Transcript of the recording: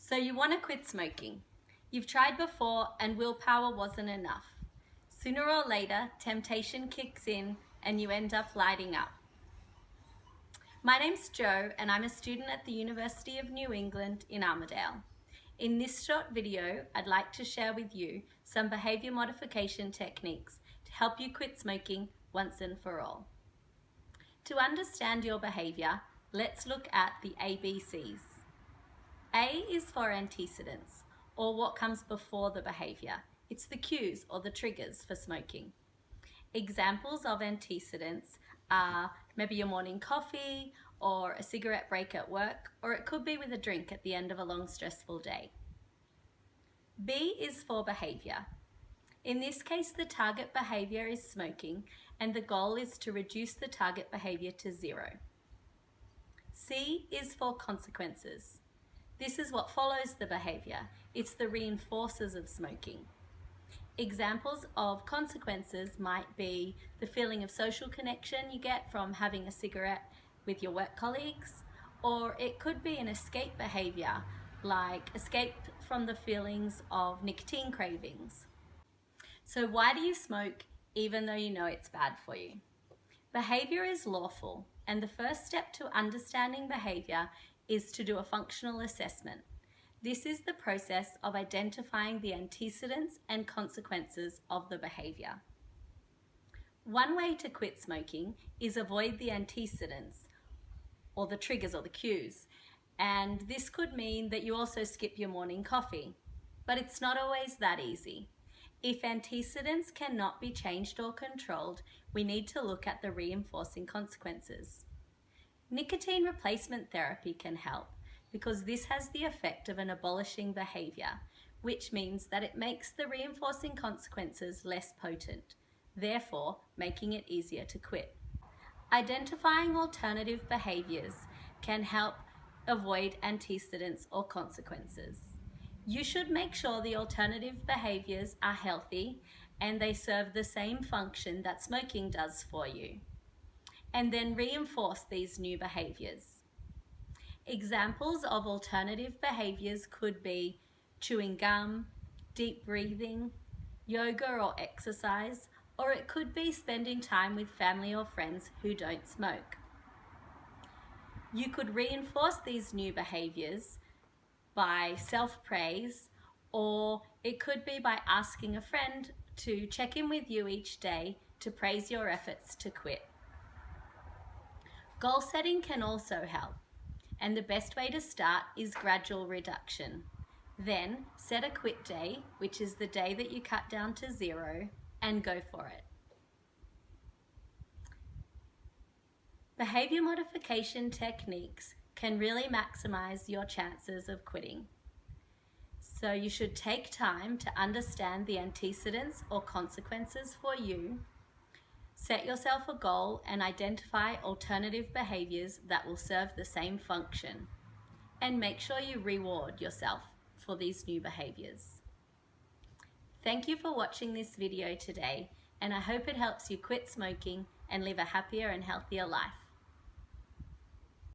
So you want to quit smoking. You've tried before and willpower wasn't enough. Sooner or later, temptation kicks in and you end up lighting up. My name's Jo and I'm a student at the University of New England in Armidale. In this short video, I'd like to share with you some behavior modification techniques to help you quit smoking once and for all. To understand your behavior, let's look at the ABCs. A is for antecedents, or what comes before the behavior. It's the cues or the triggers for smoking. Examples of antecedents are maybe your morning coffee or a cigarette break at work, or it could be with a drink at the end of a long stressful day. B is for behavior. In this case, the target behavior is smoking and the goal is to reduce the target behavior to 0. C is for consequences. This is what follows the behavior. It's the reinforcers of smoking. Examples of consequences might be the feeling of social connection you get from having a cigarette with your work colleagues, or it could be an escape behavior, like escape from the feelings of nicotine cravings. So why do you smoke even though you know it's bad for you? Behavior is lawful, and the first step to understanding behavior is to do a functional assessment. This is the process of identifying the antecedents and consequences of the behavior. One way to quit smoking is avoid the antecedents, or the triggers or the cues. And this could mean that you also skip your morning coffee. But it's not always that easy. If antecedents cannot be changed or controlled, we need to look at the reinforcing consequences. Nicotine replacement therapy can help because this has the effect of an abolishing behavior, which means that it makes the reinforcing consequences less potent, therefore making it easier to quit. Identifying alternative behaviors can help avoid antecedents or consequences. You should make sure the alternative behaviors are healthy and they serve the same function that smoking does for you, and then reinforce these new behaviors. Examples of alternative behaviors could be chewing gum, deep breathing, yoga or exercise, or it could be spending time with family or friends who don't smoke. You could reinforce these new behaviors by self-praise, or it could be by asking a friend to check in with you each day to praise your efforts to quit. Goal setting can also help, and the best way to start is gradual reduction. Then set a quit day, which is the day that you cut down to 0, and go for it. Behavior modification techniques can really maximize your chances of quitting. So you should take time to understand the antecedents or consequences for you, set yourself a goal and identify alternative behaviors that will serve the same function, and make sure you reward yourself for these new behaviors. Thank you for watching this video today, and I hope it helps you quit smoking and live a happier and healthier life.